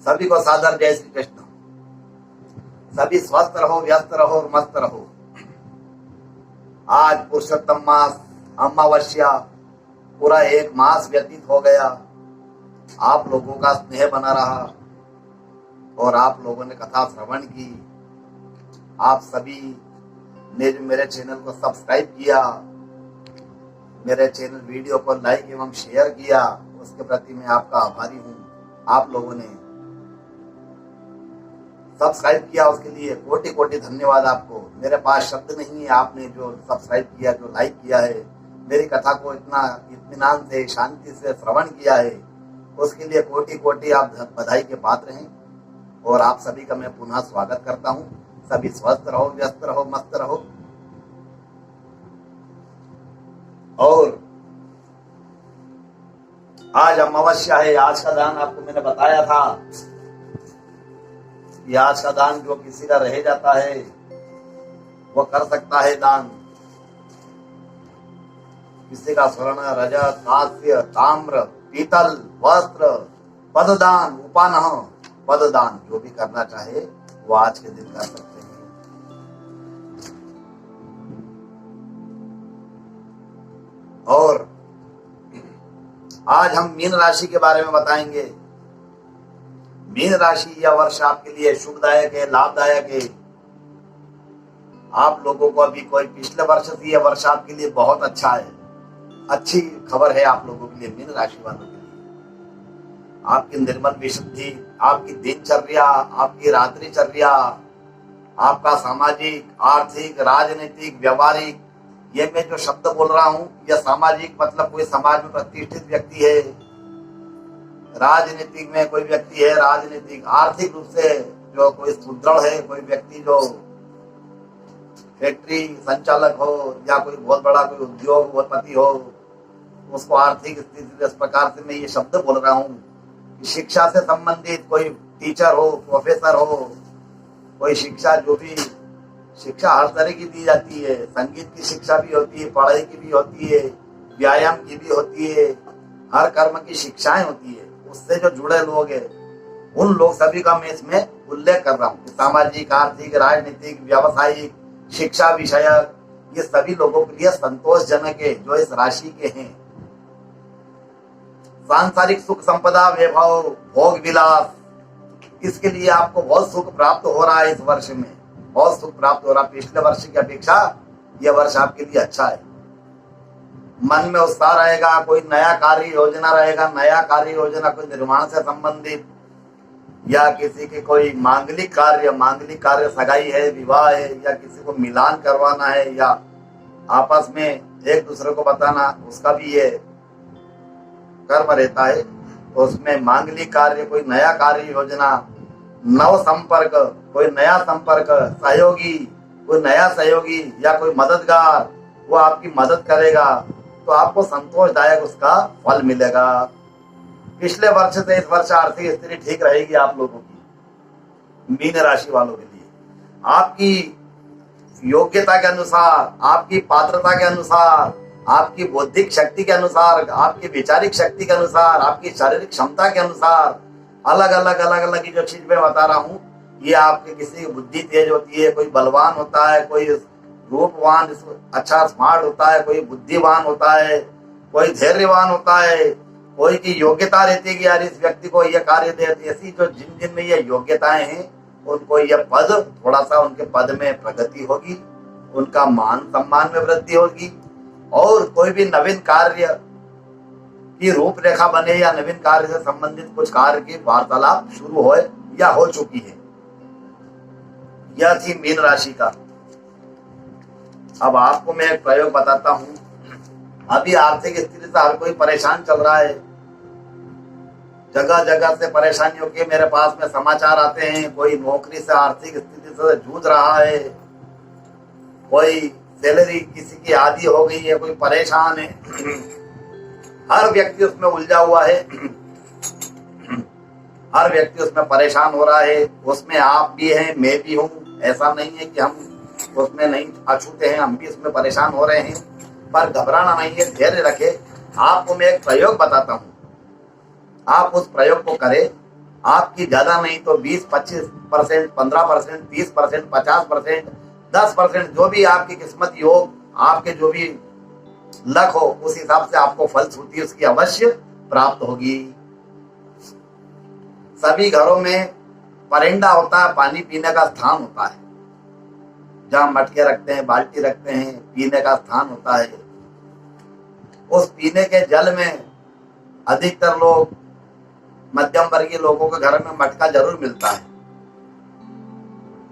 सभी को सादर जय श्री कृष्ण। सभी स्वस्थ रहो, व्यस्त रहो और मस्त रहो। आज पुरुषोत्तम मास अमावस्या, पूरा एक मास व्यतीत हो गया। आप लोगों का स्नेह बना रहा और आप लोगों ने कथा श्रवण की। आप सभी ने जो मेरे चैनल को सब्सक्राइब किया, मेरे चैनल वीडियो को लाइक एवं शेयर किया, उसके प्रति मैं आपका आभारी हूँ। आप लोगों ने सब्सक्राइब किया उसके लिए कोटि कोटि धन्यवाद आपको। मेरे पास शब्द नहीं है। आपने जो सब्सक्राइब किया, जो लाइक किया है, मेरी कथा को इतना इत्मीनान से, शांति से श्रवण किया है, उसके लिए कोटि कोटि आप बधाई के पात्र हैं। और आप सभी का मैं पुनः स्वागत करता हूँ। सभी स्वस्थ रहो, व्यस्त रहो, मस्त रहो। और आज अमावस्या है। आज का दान आपको मैंने बताया था कि आज का दान जो किसी का रह जाता है वो कर सकता है दान। किसी का स्वर्ण, रजत, कांस्य, ताम्र, पीतल, वस्त्र, पददान, उपानह, पददान जो भी करना चाहे वो आज के दिन कर सकते हैं। और आज हम मीन राशि के बारे में बताएंगे। मीन राशि यह वर्ष आपके लिए शुभदायक है, लाभदायक है। आप लोगों को अभी कोई पिछले वर्ष से यह वर्ष आपके लिए बहुत अच्छा है। अच्छी खबर है आप लोगों के लिए, मीन राशि वालों के लिए। आपकी निर्मल विशुद्धि, आपकी दिनचर्या, आपकी रात्रिचर्या, आपका सामाजिक, आर्थिक, राजनीतिक, व्यवहारिक, ये मैं जो शब्द बोल रहा हूं, यह सामाजिक मतलब कोई समाज में प्रतिष्ठित व्यक्ति है। राजनीतिक में कोई व्यक्ति है, राजनीतिक आर्थिक रूप से जो कोई सुदृढ़ है, कोई व्यक्ति जो फैक्ट्री संचालक हो या कोई बहुत बड़ा कोई उद्योगपति हो, उसको आर्थिक स्थिति इस प्रकार से मैं ये शब्द बोल रहा हूँ कि शिक्षा से संबंधित कोई टीचर हो, प्रोफेसर हो, कोई शिक्षा, जो भी शिक्षा हर तरह की दी जाती है। संगीत की शिक्षा भी होती है, पढ़ाई की भी होती है, व्यायाम की भी होती है, हर कर्म की शिक्षाएं होती है। उससे जो जुड़े लोग हैं, उन लोग सभी का मैं इसमें उल्लेख कर रहा हूँ। सामाजिक, आर्थिक, राजनीतिक, व्यावसायिक, शिक्षा विषयक, ये सभी लोगों के लिए संतोषजनक है जो इस राशि के हैं। सांसारिक सुख संपदा, वैभव, भोग विलास, इसके लिए आपको बहुत सुख प्राप्त हो रहा है। इस वर्ष में बहुत सुख प्राप्त हो रहा है। पिछले वर्ष की अपेक्षा यह वर्ष आपके लिए अच्छा है। मन में उत्साह रहेगा, कोई नया कार्य योजना रहेगा, नया कार्य योजना कोई निर्माण से संबंधित या किसी के कोई मांगलिक कार्य, सगाई है, विवाह है, या किसी को मिलान करवाना है, या आपस में एक दूसरे को बताना, उसका भी ये कर्म रहता है। तो उसमें मांगलिक कार्य, कोई नया कार्य योजना, नव संपर्क, कोई नया संपर्क, सहयोगी, कोई नया सहयोगी या कोई मददगार, वो आपकी मदद करेगा तो आपको संतोषदायक उसका फल मिलेगा। पिछले वर्ष से इस वर्ष आर्थिक स्थिति ठीक रहेगी आप लोगों की, मीन राशि वालों के लिए। आपकी योग्यता के अनुसार, आपकी पात्रता के अनुसार, आपकी बौद्धिक शक्ति के अनुसार, आपकी वैचारिक शक्ति के अनुसार, आपकी शारीरिक क्षमता के अनुसार, अलग अलग जो चीज मैं बता रहा हूँ, ये आपके किसी की बुद्धि तेज होती है, कोई बलवान होता है, कोई रूपवान अच्छा स्मार्ट होता है, कोई बुद्धिवान होता है, कोई धैर्यवान होता है, कोई की योग्यता रहती है कि यार इस व्यक्ति को यह कार्य दे। ऐसी जो जिन जिन में ये योग्यताएं हैं, उनको यह पद, थोड़ा सा उनके पद में प्रगति होगी, उनका मान सम्मान में वृद्धि होगी। और कोई भी नवीन कार्य की रूपरेखा बने या नवीन कार्य से संबंधित कुछ कार्य की वार्तालाप शुरू हो या हो चुकी है। यह थी मीन राशि का। अब आपको मैं एक प्रयोग बताता हूं। अभी आर्थिक स्थिति से हर कोई परेशान चल रहा है। जगह जगह से परेशानियों के मेरे पास में समाचार आते हैं। कोई नौकरी से, आर्थिक स्थिति से जूझ रहा है, कोई सैलरी किसी की आधी हो गई है, कोई परेशान है। हर व्यक्ति उसमें उलझा हुआ है, हर व्यक्ति उसमें परेशान हो रहा है। उसमें आप भी हैं, मैं भी हूं। ऐसा नहीं है कि हम उसमें नहीं अछूते हैं, हम भी उसमें परेशान हो रहे हैं। पर घबराना नहीं है, धैर्य रखे। आपको मैं एक प्रयोग बताता हूं, आप उस प्रयोग को करें आपकी ज्यादा नहीं तो 20-25%, 15%, 30%, 50%, 10%, जो भी आपकी किस्मत योग, आपके जो भी लक हो, उस हिसाब से आपको फलश्रुति उसकी अवश्य प्राप्त होगी। सभी घरों में परिंदा होता है, पानी पीने का स्थान होता है, जहां मटके रखते हैं, बाल्टी रखते हैं, पीने का स्थान होता है। उस पीने के जल में अधिकतर लोग, मध्यम वर्गीय लोगों के घर में मटका जरूर मिलता है।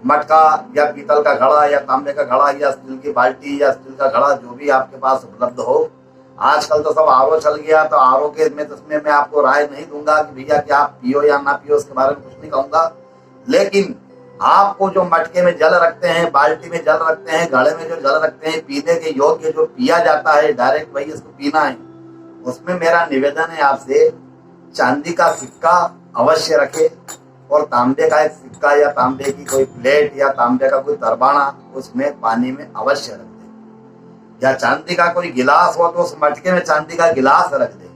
मटका या पीतल का घड़ा या तांबे का घड़ा या स्टील की बाल्टी या स्टील का घड़ा, जो भी आपके पास उपलब्ध हो। आजकल तो सब आरओ चल गया, तो आरओ के में इसमें मैं आपको राय नहीं दूंगा कि भैया कि आप पियो या ना पियो, उसके बारे में कुछ नहीं कहूंगा। लेकिन आपको जो मटके में जल रखते हैं, बाल्टी में जल रखते हैं, घड़े में जो जल रखते हैं, पीने के योग्य जो पिया जाता है डायरेक्ट, वही इसको पीना है। उसमें मेरा निवेदन है आपसे, चांदी का सिक्का अवश्य रखे और तांबे का एक सिक्का या तांबे की कोई प्लेट या तांबे का कोई तरबाना उसमें पानी में अवश्य रख दे। या चांदी का कोई गिलास हो तो उस मटके में चांदी का गिलास रख दे।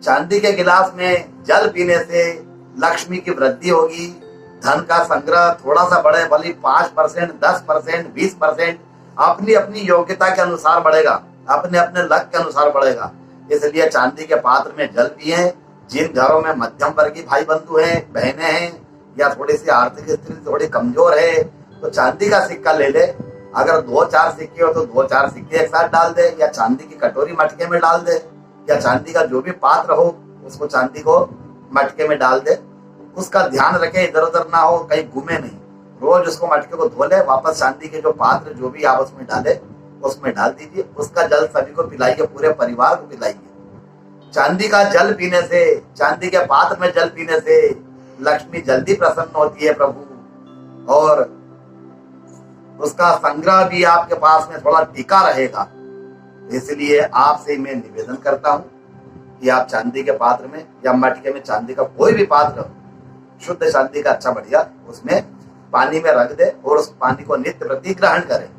चांदी के गिलास में जल पीने से लक्ष्मी की वृद्धि होगी, धन का संग्रह थोड़ा सा बढ़े, भले 5%, 10%, 20%, अपनी अपनी योग्यता के अनुसार बढ़ेगा, अपने अपने लक के अनुसार बढ़ेगा। इसलिए चांदी के पात्र में जल पिए। जिन घरों में मध्यम वर्गीय भाई बंधु हैं, बहनें हैं, या थोड़ी सी आर्थिक स्थिति थोड़ी कमजोर है, तो चांदी का सिक्का ले ले। अगर 2-4 सिक्के हो तो 2-4 सिक्के एक साथ डाल दे, या चांदी की कटोरी मटके में डाल दे, या चांदी का जो भी पात्र हो उसको चांदी को मटके में डाल दे। उसका ध्यान रखे, इधर उधर ना हो, कहीं घूमे नहीं। रोज उसको मटके को धो ले, वापस चांदी के जो पात्र जो भी आप उसमें डाले उसमें डाल दीजिए। उसका जल सभी को पिलाइए, पूरे परिवार को पिलाइए। चांदी का जल पीने से, चांदी के पात्र में जल पीने से लक्ष्मी जल्दी प्रसन्न होती है प्रभु, और उसका संग्रह भी आपके पास में थोड़ा टिका रहेगा। इसलिए आपसे मैं निवेदन करता हूं कि आप चांदी के पात्र में या मटके में, चांदी का कोई भी पात्र, शुद्ध चांदी का अच्छा बढ़िया, उसमें पानी में रख दे और उस पानी को नित्य प्रति ग्रहण करें।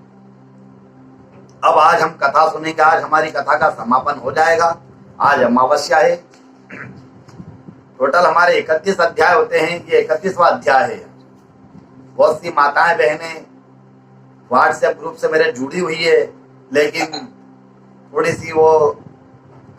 अब आज हम कथा सुनेंगे। आज हमारी कथा का समापन हो जाएगा। आज अमावस्या है। टोटल हमारे 31 अध्याय होते हैं, ये 31वां अध्याय है। बहुत सी माताएं बहनें व्हाट्सएप ग्रुप से मेरे जुड़ी हुई है, लेकिन थोड़ी सी वो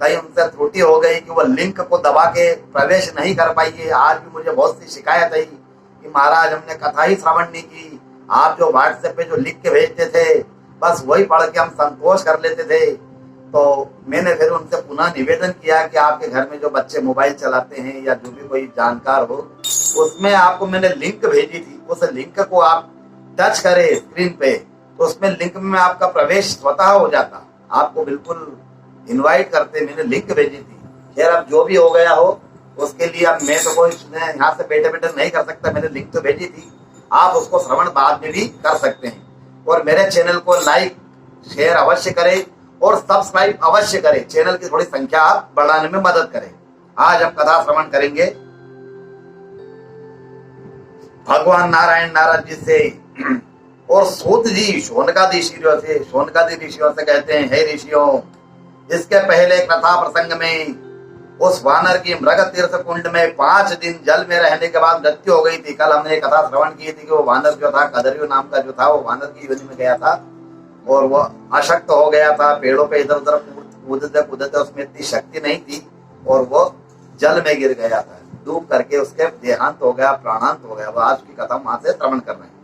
कहीं उनसे त्रुटि हो गई कि वो लिंक को दबा के प्रवेश नहीं कर पाई है। आज भी मुझे बहुत सी शिकायत आई कि महाराज हमने कथा ही श्रवण नहीं की, आप जो व्हाट्सएप पे जो लिख के भेजते थे बस वही पढ़ के हम संतोष कर लेते थे। तो मैंने फिर उनसे पुनः निवेदन किया कि आपके घर में जो बच्चे मोबाइल चलाते हैं या जो भी कोई जानकार हो, उसमें आपको मैंने लिंक भेजी थी, उस लिंक को आप टच करें स्क्रीन पे, तो उसमें लिंक में आपका प्रवेश स्वतः हो जाता, आपको बिल्कुल इनवाइट करते। मैंने लिंक भेजी थी। खैर अब जो भी हो गया हो उसके लिए अब मैं तो कोई यहाँ से बैठे बैठे नहीं कर सकता। मैंने लिंक तो भेजी थी, आप उसको श्रवण बाद में भी कर सकते हैं। और मेरे चैनल को लाइक शेयर अवश्य करें और सब्सक्राइब अवश्य करें। चैनल की थोड़ी संख्या आप बढ़ाने में मदद करें। आज हम कथा श्रवण करेंगे भगवान नारायण नारद जी से और सूत जी शौनकादि ऋषियों से। शौनकादि ऋषियों से कहते हैं, हे ऋषियों, इसके पहले कथा प्रसंग में उस वानर की मृग तीर्थ कुंड में 5 दिन जल में रहने के बाद मृत्यु हो गई थी। कल हमने एक कथा श्रवण की थी कि वो वानर जो था, कदर्यु नाम का जो था, वो वानर की योनि में गया था और वो अशक्त हो गया था। पेड़ों पे इधर उधर कूदते कूदते उसमें इतनी शक्ति नहीं थी और वो जल में गिर गया था। डूब करके उसके देहांत हो गया, प्राणांत हो गया। वो आज की कथा वहां से श्रवण कर रहे हैं।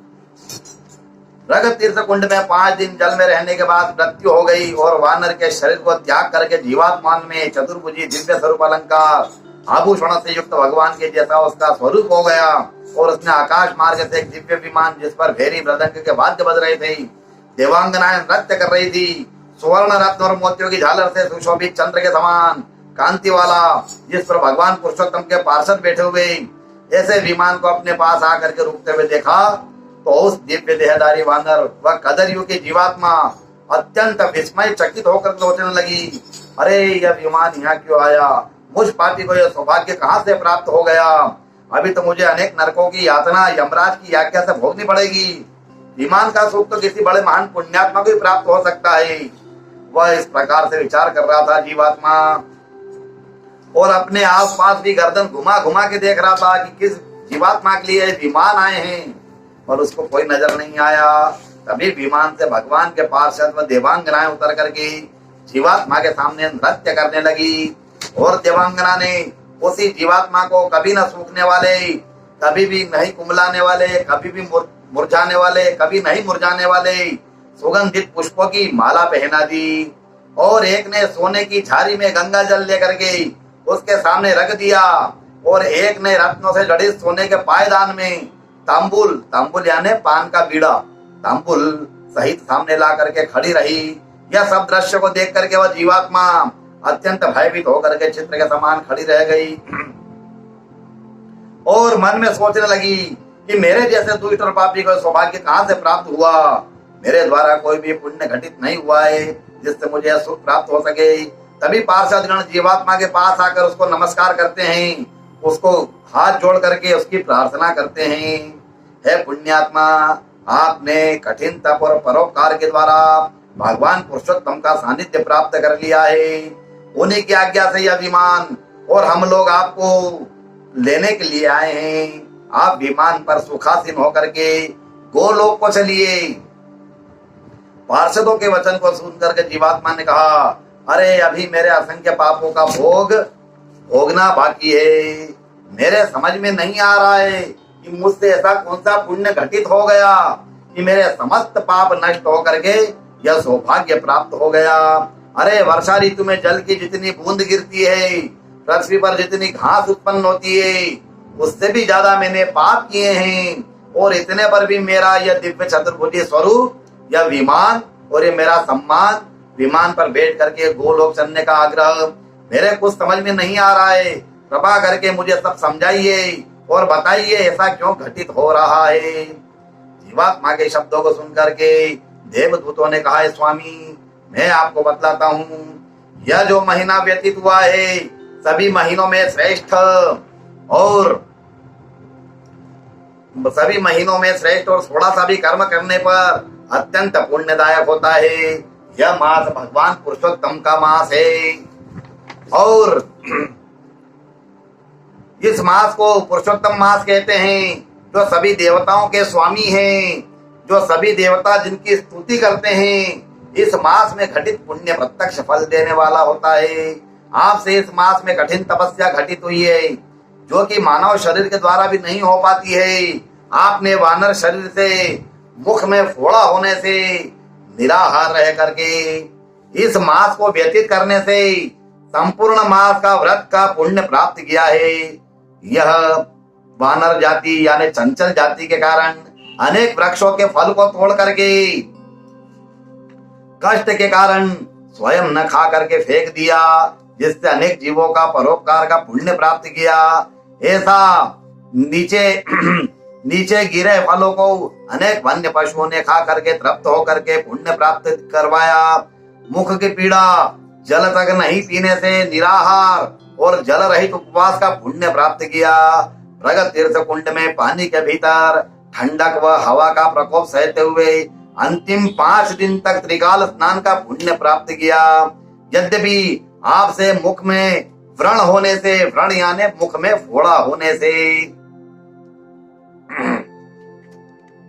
मृग तीर्थ कुंड में 5 दिन जल में रहने के बाद मृत्यु हो गई और वानर के शरीर को त्याग करके जीवात्मान में चतुर्भुजी दिव्य स्वरूप अलंकार आभूषण से युक्त भगवान के जैसा उसका स्वरूप हो गया। और उसने आकाश मार्ग से एक दिव्य विमान, जिस पर भेरी मृदंग के वाद्य बज रहे थे, देवांगनाएं नृत्य कर रही थी, सुवर्ण रत्न और मोतियों की झालर से सुशोभित चंद्र के समान कांति वाला, जिस पर भगवान पुरुषोत्तम के पार्षद बैठे हुए, ऐसे विमान को अपने पास आकर के रुकते हुए देखा तो उस दिव्य देहधारी वानर व कदर्यु की जीवात्मा अत्यंत विस्मय चकित होकर सोचने लगी, अरे यह विमान यहाँ क्यों आया? मुझ पापी को यह सौभाग्य कहाँ से प्राप्त हो गया? अभी तो मुझे अनेक नरकों की यातना यमराज की आज्ञा से भोगनी पड़ेगी। विमान का सुख तो किसी बड़े महान पुण्यात्मा को ही प्राप्त हो सकता है। वह इस प्रकार से विचार कर रहा था जीवात्मा। और अपने आस पास भी गर्दन घुमा घुमा के देख रहा था कि किस जीवात्मा के लिए विमान आए हैं, और उसको कोई नजर नहीं आया। तभी विमान से भगवान के पार्षद व देवांगनाएं उतर करके जीवात्मा के सामने नृत्य करने लगी, और देवांगना ने उसी जीवात्मा को कभी न सूखने वाले, कभी भी नहीं कुमलाने वाले, कभी भी मुरझाने वाले, कभी नहीं मुरझाने वाले सुगंधित पुष्पों की माला पहना दी, और एक ने सोने की झारी में गंगा जल लेकर के उसके सामने रख दिया, और एक ने रत्नों से जड़े सोने के पायदान में तांबुल, तांबुल यानी पान का बीड़ा, तांबुल सहित सामने ला करके खड़ी रही। यह सब दृश्य को देख करके वह जीवात्मा अत्यंत भयभीत होकर के चित्र के समान खड़ी रह गई, और मन में सोचने लगी कि मेरे जैसे दुष्ट और पापी को सौभाग्य कहां से प्राप्त हुआ। मेरे द्वारा कोई भी पुण्य घटित नहीं हुआ है जिससे मुझे सुख प्राप्त हो सके। तभी पार्षद गण जीवात्मा के पास आकर उसको नमस्कार करते हैं, उसको हाथ जोड़ करके उसकी प्रार्थना करते हैं। हे पुण्यात्मा, आपने कठिन तप और परोपकार के द्वारा भगवान पुरुषोत्तम का सानिध्य प्राप्त कर लिया है। उन्हीं की आज्ञा से यह विमान और हम लोग आपको लेने के लिए आए हैं। आप विमान पर सुखासीन होकर के गोलोक को चलिए। पार्षदों के वचन को सुनकर के जीवात्मा ने कहा, अरे अभी मेरे असंख्य पापों का भोगना बाकी है। मेरे समझ में नहीं आ रहा है कि मुझसे ऐसा कौन सा पुण्य घटित हो गया कि मेरे समस्त पाप नष्ट होकर के यह सौभाग्य प्राप्त हो गया। अरे वर्षा ऋतु में जल की जितनी बूंद गिरती है, पृथ्वी पर जितनी घास उत्पन्न होती है, उससे भी ज्यादा मैंने पाप किए हैं, और इतने पर भी मेरा यह दिव्य चतुर्भुजी स्वरूप, यह विमान और ये मेरा सम्मान, विमान पर बैठ करके गोलोक चलने का आग्रह मेरे कुछ समझ में नहीं आ रहा है। कृपा करके मुझे सब समझाइए और बताइए ऐसा क्यों घटित हो रहा है। जीवात्मा के शब्दों को सुनकर के देवदूतों ने कहा, स्वामी मैं आपको बतलाता हूँ, यह जो महीना व्यतीत हुआ है सभी महीनों में श्रेष्ठ और थोड़ा सा भी कर्म करने पर अत्यंत पुण्यदायक होता है। यह मास भगवान पुरुषोत्तम का मास है, और इस मास को पुरुषोत्तम मास कहते हैं, जो सभी देवताओं के स्वामी हैं, जो सभी देवता जिनकी स्तुति करते हैं। इस मास में घटित पुण्य प्रत्यक्ष फल देने वाला होता है। आपसे इस मास में कठिन तपस्या घटित हुई है, जो कि मानव शरीर के द्वारा भी नहीं हो पाती है। आपने वानर शरीर से मुख में फोड़ा होने से निराहार रह करके इस मास को व्यतीत करने से संपूर्ण मास का व्रत का पुण्य प्राप्त किया है। यह वानर जाति यानी चंचल जाति के कारण अनेक वृक्षों के फल को तोड़ करके कष्ट के कारण स्वयं न खा करके फेंक दिया, जिससे अनेक जीवों का परोपकार का पुण्य प्राप्त किया। ऐसा नीचे गिरे फलों को अनेक वन्य पशुओं ने खा करके तृप्त होकर के पुण्य प्राप्त करवाया। मुख की पीड़ा, जल तक नहीं पीने से निराहार और जल रहित उपवास का पुण्य प्राप्त किया। प्रगत तीर्थ कुंड में पानी के भीतर ठंडक व हवा का प्रकोप सहते हुए अंतिम 5 दिन तक त्रिकाल स्नान का पुण्य प्राप्त किया। यद्यपि आपसे मुख में व्रण होने से, व्रण यानी मुख में फोड़ा होने से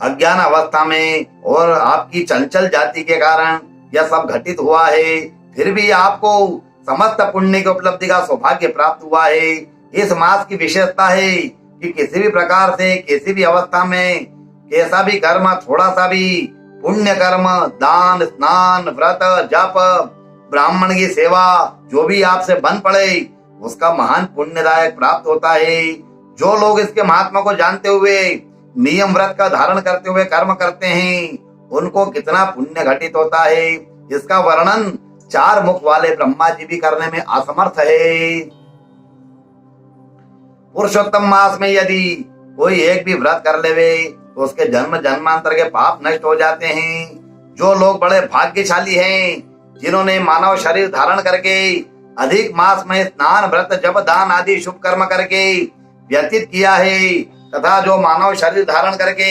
अज्ञान अवस्था में और आपकी चंचल जाति के कारण यह सब घटित हुआ है, फिर भी आपको समस्त पुण्य की उपलब्धि का सौभाग्य प्राप्त हुआ है। इस मास की विशेषता है कि किसी भी प्रकार से, किसी भी अवस्था में कैसा भी कर्म, थोड़ा सा भी पुण्य कर्म, दान, स्नान, व्रत, जप, ब्राह्मण की सेवा जो भी आपसे बन पड़े उसका महान पुण्यदायक प्राप्त होता है। जो लोग इसके महात्मा को जानते हुए नियम व्रत का धारण करते हुए कर्म करते हैं, उनको कितना पुण्य घटित होता है, इसका वर्णन 4 मुख वाले ब्रह्मा जी भी करने में असमर्थ है। पुरुषोत्तम मास में यदि कोई एक भी व्रत कर लेवे तो उसके जन्म जन्मांतर के पाप नष्ट हो जाते हैं। जो लोग बड़े भाग्यशाली हैं, जिन्होंने मानव शरीर धारण करके अधिक मास में स्नान, व्रत, जप, दान आदि शुभ कर्म करके व्यतीत किया है, तथा जो मानव शरीर धारण करके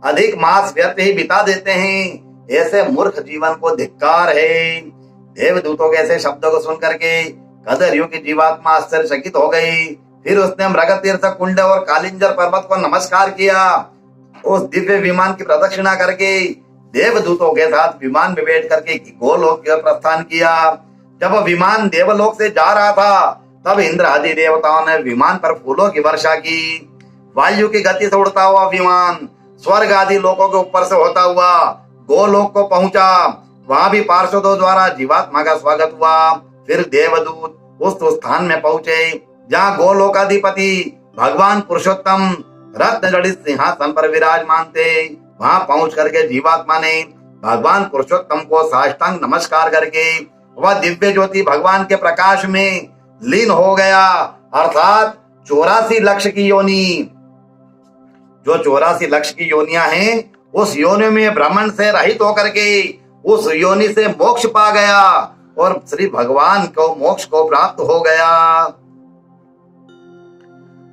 अधिक मास व्यर्थ ही बिता देते हैं, ऐसे मूर्ख जीवन को धिक्कार है। देवदूतों के ऐसे शब्दों को सुन करके कदरियों की जीवात्मा आश्चर्यचकित हो गई। फिर उसने मृग तीर्थ कुंड और कालिंजर पर्वत को नमस्कार किया। उस दिव्य विमान की प्रदक्षिणा करके देवदूतों के साथ विमान में बैठ करके गोलोक की ओर प्रस्थान किया। जब विमान देवलोक से जा रहा था तब इंद्र आदि देवताओं ने विमान पर फूलों की वर्षा की। वायु की गति से उड़ता हुआ विमान स्वर्ग आदि लोकों के ऊपर से होता हुआ गोलोक को पहुंचा। वहां भी पार्षदों द्वारा जीवात्मा का स्वागत हुआ। फिर देवदूत उस स्थान में पहुंचे जहाँ गोलोकाधिपति भगवान पुरुषोत्तम रत्न जड़ित सिंहासन पर विराजमान थे। वहां पहुंच करके जीवात्मा ने भगवान पुरुषोत्तम को साष्टांग नमस्कार करके वह दिव्य ज्योति भगवान के प्रकाश में लीन हो गया। अर्थात 84 लक्ष की योनि, जो 84 लक्ष की योनियां हैं, उस योनि में ब्राह्मण से रहित होकर के उस योनि से मोक्ष पा गया और श्री भगवान को मोक्ष को प्राप्त हो गया।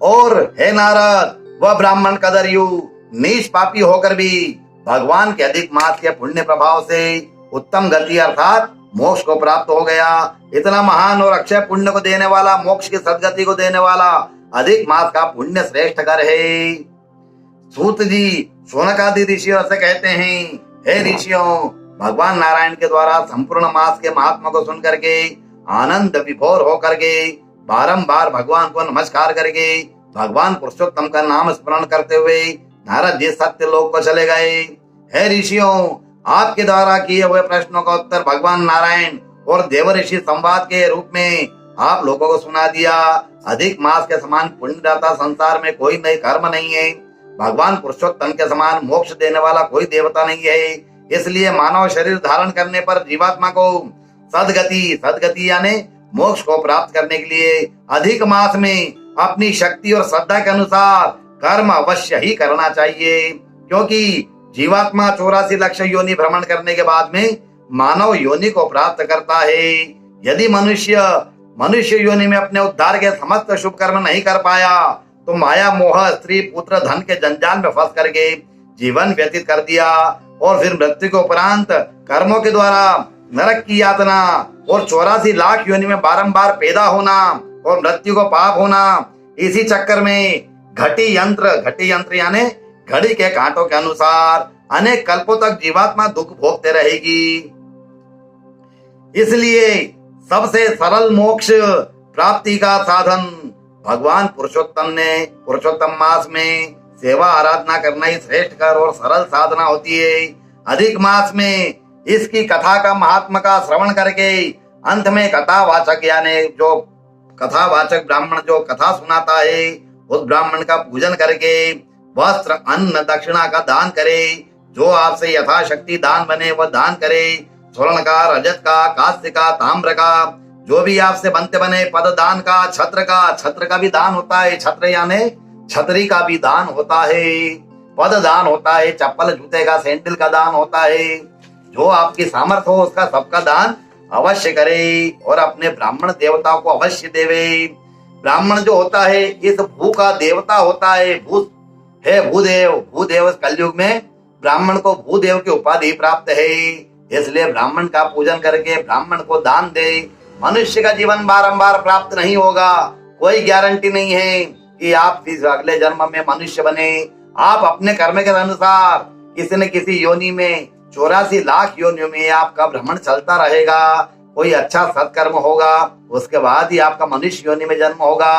और हे नारद, वह ब्राह्मण कदरयु नीच पापी होकर भी भगवान के अधिक मास के पुण्य प्रभाव से उत्तम गति अर्थात मोक्ष को प्राप्त हो गया। इतना महान और अक्षय पुण्य को देने वाला, मोक्ष की सदगति को देने वाला अधिक मास का पुण्य श्रेष्ठ कर है। सूत जी शौनक आदि ऋषियों से कहते हैं, हे ऋषियों, भगवान नारायण के द्वारा संपूर्ण मास के महात्मा को सुन करके आनंद विभोर होकर के बारंबार भगवान को नमस्कार करके भगवान पुरुषोत्तम का नाम स्मरण करते हुए नारद जी सत्य लोक को चले गए। हे ऋषियों, आपके द्वारा किए हुए प्रश्नों का उत्तर भगवान नारायण और देव ऋषि संवाद के रूप में आप लोगों को सुना दिया। अधिक मास के समान पुण्यदाता संसार में कोई नई कर्म नहीं है। भगवान पुरुषोत्तम के समान मोक्ष देने वाला कोई देवता नहीं है। इसलिए मानव शरीर धारण करने पर जीवात्मा को सदगति यानी मोक्ष को प्राप्त करने के लिए अधिक मास में अपनी शक्ति और श्रद्धा के अनुसार कर्म अवश्य ही करना चाहिए, क्योंकि जीवात्मा 84 लक्ष योनि भ्रमण करने के बाद में मानव योनि को प्राप्त करता है। यदि मनुष्य योनि में अपने उद्धार के समस्त शुभ कर्म नहीं कर पाया तो माया मोह स्त्री पुत्र धन के जंजाल में फंस करके जीवन व्यतीत कर दिया और फिर मृत्यु के उपरांत कर्मों के द्वारा नरक की यातना और 84 लाख योनि में बारंबार पैदा होना और मृत्यु को पाप होना। इसी चक्कर में घटी यंत्र यानी घड़ी के कांटों के अनुसार अनेक कल्पों तक जीवात्मा दुख भोगते रहेगी। इसलिए सबसे सरल मोक्ष प्राप्ति का साधन भगवान पुरुषोत्तम मास में सेवा आराधना करना ही श्रेष्ठ कर और सरल साधना होती है। अधिक मास में इसकी कथा का महात्मा का श्रवण करके अंत में कथावाचक यानी जो कथावाचक ब्राह्मण जो कथा सुनाता है उस ब्राह्मण का पूजन करके वस्त्र अन्न दक्षिणा का दान करे। जो आपसे यथाशक्ति दान बने वह दान करे। स्वर्ण का, रजत का, कांस्य का, ताम्र का, जो भी आपसे बनते बने, पद दान का, छत्र का भी दान होता है। छत्र यानी छतरी का भी दान होता है। पद दान होता है, चप्पल जूते का, सैंडल का दान होता है। जो आपकी सामर्थ्य हो उसका सबका दान अवश्य करे और अपने ब्राह्मण देवताओं को अवश्य देवे। ब्राह्मण जो होता है इस भू का देवता होता है। भूदेव कलयुग में ब्राह्मण को भूदेव की उपाधि प्राप्त है। इसलिए ब्राह्मण का पूजन करके ब्राह्मण को दान दे। मनुष्य का जीवन बारंबार प्राप्त नहीं होगा, कोई गारंटी नहीं है कि आप इस अगले जन्म में मनुष्य बने। आप अपने कर्म के अनुसार किसी न किसी योनि में 84 लाख योनियों में आपका भ्रमण चलता रहेगा। कोई अच्छा सत्कर्म होगा उसके बाद ही आपका मनुष्य योनि में जन्म होगा।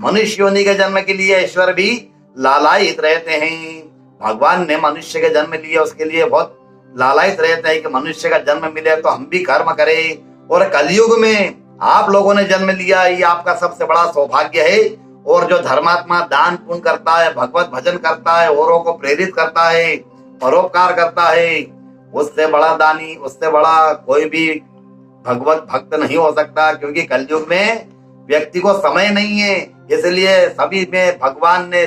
मनुष्य योनि के जन्म के लिए ईश्वर भी लालायित रहते हैं। भगवान ने मनुष्य के जन्म लिए उसके लिए बहुत लालायित रहते हैं कि मनुष्य का जन्म मिले तो हम भी कर्म करें। और कलयुग में आप लोगों ने जन्म लिया, ये आपका सबसे बड़ा सौभाग्य है। और जो धर्मात्मा दान पुण्य करता है, भगवत भजन करता है, औरों को प्रेरित करता है, परोपकार करता है, उससे बड़ा दानी, उससे बड़ा कोई भी भगवत भक्त नहीं हो सकता। क्योंकि कलयुग में व्यक्ति को समय नहीं है। इसलिए सभी में भगवान ने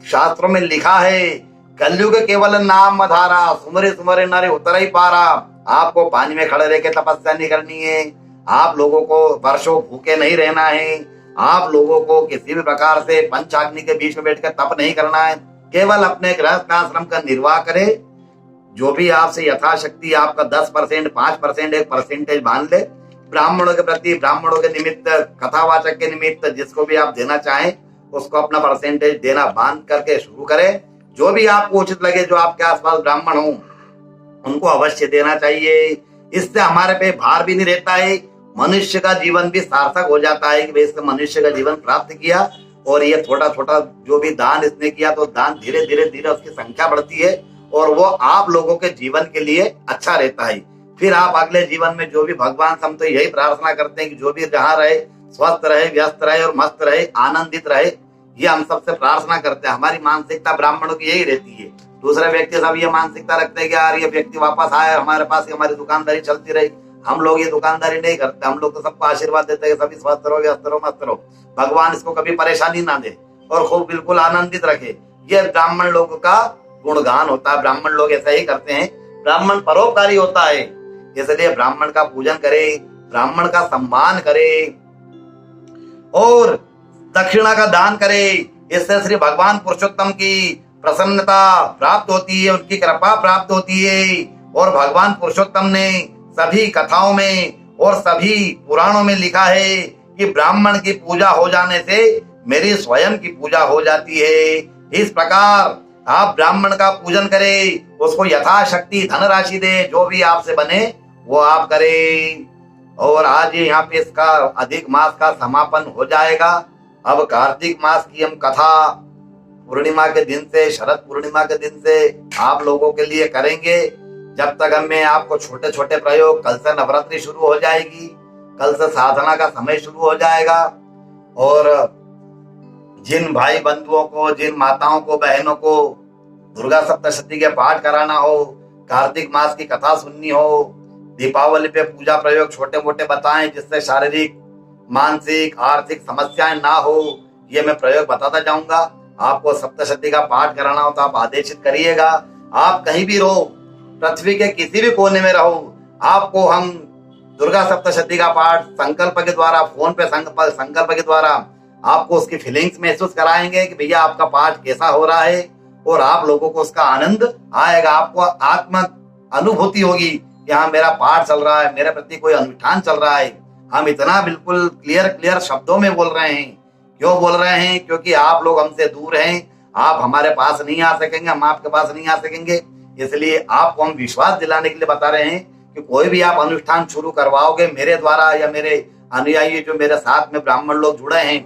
शास्त्रों में लिखा है, कलयुग केवल नाम धारा, सुमरे सुमरे नरे उतर ही पारा। आपको पानी में खड़े रह के तपस्या नहीं करनी है। आप लोगों को वर्षों भूखे नहीं रहना है। आप लोगों को किसी भी प्रकार से पंचाग्नि के बीच में बैठकर तप नहीं करना है। केवल अपने गृहस्थ आश्रम का निर्वाह करे। जो भी आपसे यथाशक्ति आपका 10%, 5%, 1% बांध ले, ब्राह्मणों के प्रति, ब्राह्मणों के निमित्त, कथावाचक के निमित्त जिसको भी आप देना चाहें उसको अपना परसेंटेज देना बांध करके शुरू करें। जो भी आपको उचित लगे, जो आपके आसपास ब्राह्मण हो उनको अवश्य देना चाहिए। इससे हमारे पे भार भी नहीं रहता है, मनुष्य का जीवन भी सार्थक हो जाता है कि भाई इसने मनुष्य का जीवन प्राप्त किया। और ये थोड़ा छोटा जो भी दान इसने किया तो दान धीरे धीरे धीरे उसकी संख्या बढ़ती है और वो आप लोगों के जीवन के लिए अच्छा रहता है। फिर आप अगले जीवन में जो भी, भगवान से हम तो यही प्रार्थना करते हैं कि जो भी जहाँ रहे स्वस्थ रहे, व्यस्त रहे और मस्त रहे, आनंदित रहे, ये हम सबसे प्रार्थना करते हैं। हमारी मानसिकता ब्राह्मणों की यही रहती है। दूसरे व्यक्ति सब ये मानसिकता रखते हैं कि यार ये व्यक्ति वापस आए हमारे पास, हमारी दुकानदारी चलती रही। हम लोग ये दुकानदारी नहीं करते, हम लोग तो सबको आशीर्वाद देते हैं सभी स्वस्थ रहो, व्यस्त रहो, मस्त रहो, भगवान इसको कभी परेशानी ना दे और खूब बिल्कुल आनंदित रखे। ये ब्राह्मण लोगों का गुणगान होता है। ब्राह्मण लोग ऐसा ही करते हैं। ब्राह्मण परोपकारी होता है, इसलिए ब्राह्मण का पूजन करे, ब्राह्मण का सम्मान करे और दक्षिणा का दान करे। इससे श्री भगवान पुरुषोत्तम की प्रसन्नता प्राप्त होती है, उनकी कृपा प्राप्त होती है। और भगवान पुरुषोत्तम ने सभी कथाओं में और सभी पुराणों में लिखा है कि ब्राह्मण की पूजा हो जाने से मेरी स्वयं की पूजा हो जाती है। इस प्रकार आप ब्राह्मण का पूजन करें, उसको यथाशक्ति धनराशि दे, जो भी आपसे बने वो आप करें। और आज यहाँ पे इसका अधिक मास का समापन हो जाएगा। अब कार्तिक मास की हम कथा पूर्णिमा के दिन से, शरद पूर्णिमा के दिन से आप लोगों के लिए करेंगे। जब तक हमें आपको छोटे छोटे प्रयोग, कल से नवरात्रि शुरू हो जाएगी, कल से साधना का समय शुरू हो जाएगा। और जिन भाई बंधुओं को, जिन माताओं को, बहनों को दुर्गा सप्तशती के पाठ कराना हो, कार्तिक मास की कथा सुननी हो, दीपावली पे पूजा प्रयोग छोटे मोटे बताएं जिससे शारीरिक, मानसिक, आर्थिक समस्याएं ना हो, ये मैं प्रयोग बताता जाऊंगा। आपको सप्तशती का पाठ कराना हो तो आप आदेशित करिएगा। आप कहीं भी रहो, पृथ्वी के किसी भी कोने में रहो, आपको हम दुर्गा सप्तशती का पाठ संकल्प के द्वारा, फोन पे संकल्प के द्वारा आपको उसकी फीलिंग्स महसूस कराएंगे कि भैया आपका पाठ कैसा हो रहा है और आप लोगों को उसका आनंद आएगा। आपको आत्म अनुभूति होगी कि हाँ मेरा पाठ चल रहा है, मेरे प्रति कोई अनुष्ठान चल रहा है। हम इतना बिल्कुल क्लियर शब्दों में बोल रहे हैं। क्यों बोल रहे हैं? क्योंकि आप लोग हमसे दूर हैं, आप हमारे पास नहीं आ सकेंगे, हम आपके पास नहीं आ सकेंगे। इसलिए आपको हम विश्वास दिलाने के लिए बता रहे हैं कि कोई भी आप अनुष्ठान शुरू करवाओगे मेरे द्वारा या मेरे अनुयायी जो मेरे साथ में ब्राह्मण लोग जुड़े हैं,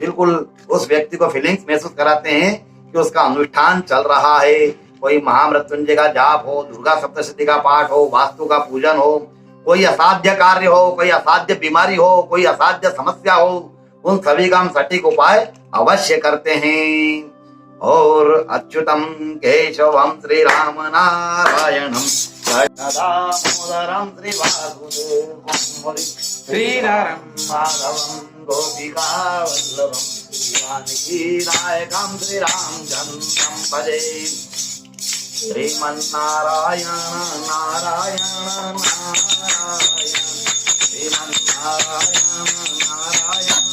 बिल्कुल उस व्यक्ति को फीलिंग्स महसूस कराते हैं कि उसका अनुष्ठान चल रहा है। कोई महामृत्युंजय का जाप हो, दुर्गा सप्तशती का पाठ हो, वास्तु का पूजन हो, कोई असाध्य कार्य हो, कोई असाध्य बीमारी हो, कोई असाध्य समस्या हो, उन सभी का हम सटीक उपाय अवश्य करते हैं। और अच्युतम केशवम श्री राम नारायणम दामोदरम श्री वासुदेवम श्रीधरम माधवम गोपिका वल्लभम जानकी नायकम श्री रामचंद्रम भजे। श्रीमन्नारायण नारायण नारायण, श्रीमन्नारायण नारायण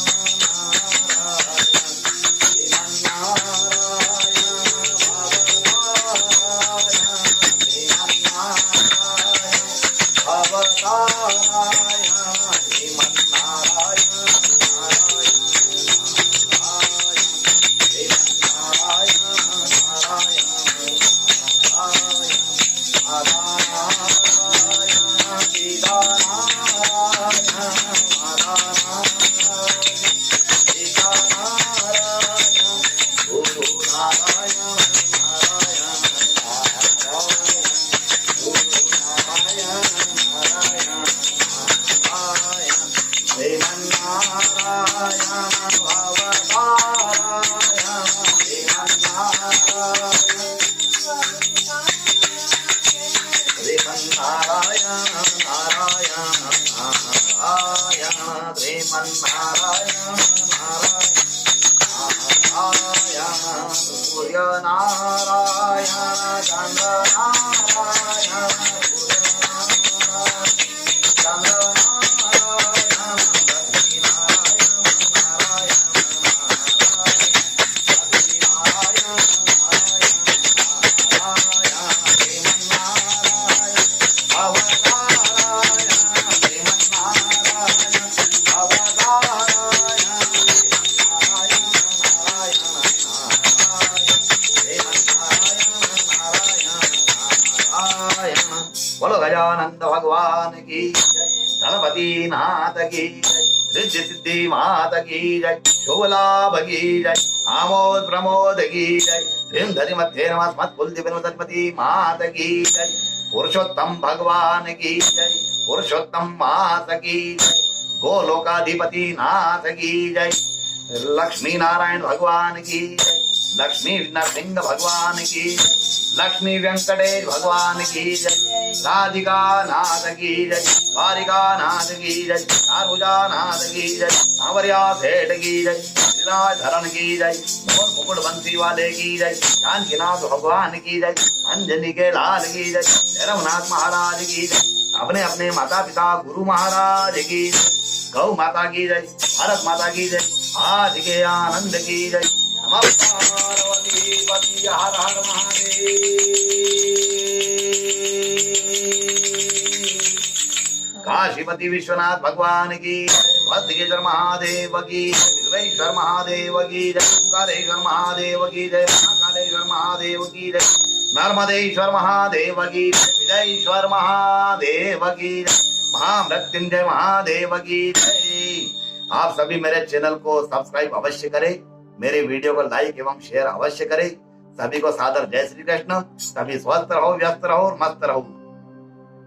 सच्चिदानंद भगवान की जय, गणपति नाथ की जय, रिद्धि सिद्धि मात की जय, शुभ लाभ की जय, आमोद प्रमोद की जय, भीम धरि मध्य नमस्मत् कुलदीप विनुतपति मात की जय, पुरुषोत्तम भगवान की जय, पुरुषोत्तम मात की जय, गोलोकाधिपति नाथ की जय, लक्ष्मी नारायण भगवान की जय, लक्ष्मी नरसिंह भगवान की जय, लक्ष्मी वेंकटेश भगवान की जय, राधिका नाथ की जय, द्वारिका नाथ की जय, चारुजा नाथ की जय, सांवरिया सेठ की जय, श्रीराज धरण की जय, और मुकुट बंसी वाले की जय, जानकीनाथ भगवान की जय, अंजनी के लाल की जय, रघुनाथ महाराज की जय, अपने अपने माता पिता गुरु महाराज की जय, गौ माता की जय, भारत माता की जय, आज के आनंद की जय, नमः पार्वती पति हर हर महादेव। काशीपति विश्वनाथ भगवान की जय, भद्रकेश्वर महादेव की जय, विश्वेश्वर महादेव की जय, ओंकारेश्वर महादेव की जय, महाकालेश्वर महादेव की जय, नर्मदेश्वर महादेव की जय, विजयेश्वर महादेव की जय, महामृत्युंजय महादेव की जय। आप सभी मेरे चैनल को सब्सक्राइब अवश्य करें, मेरे वीडियो को लाइक एवं शेयर अवश्य करें। सभी को सादर जय श्री कृष्ण। सभी स्वस्थ रहो, व्यस्त रहो और मस्त रहो।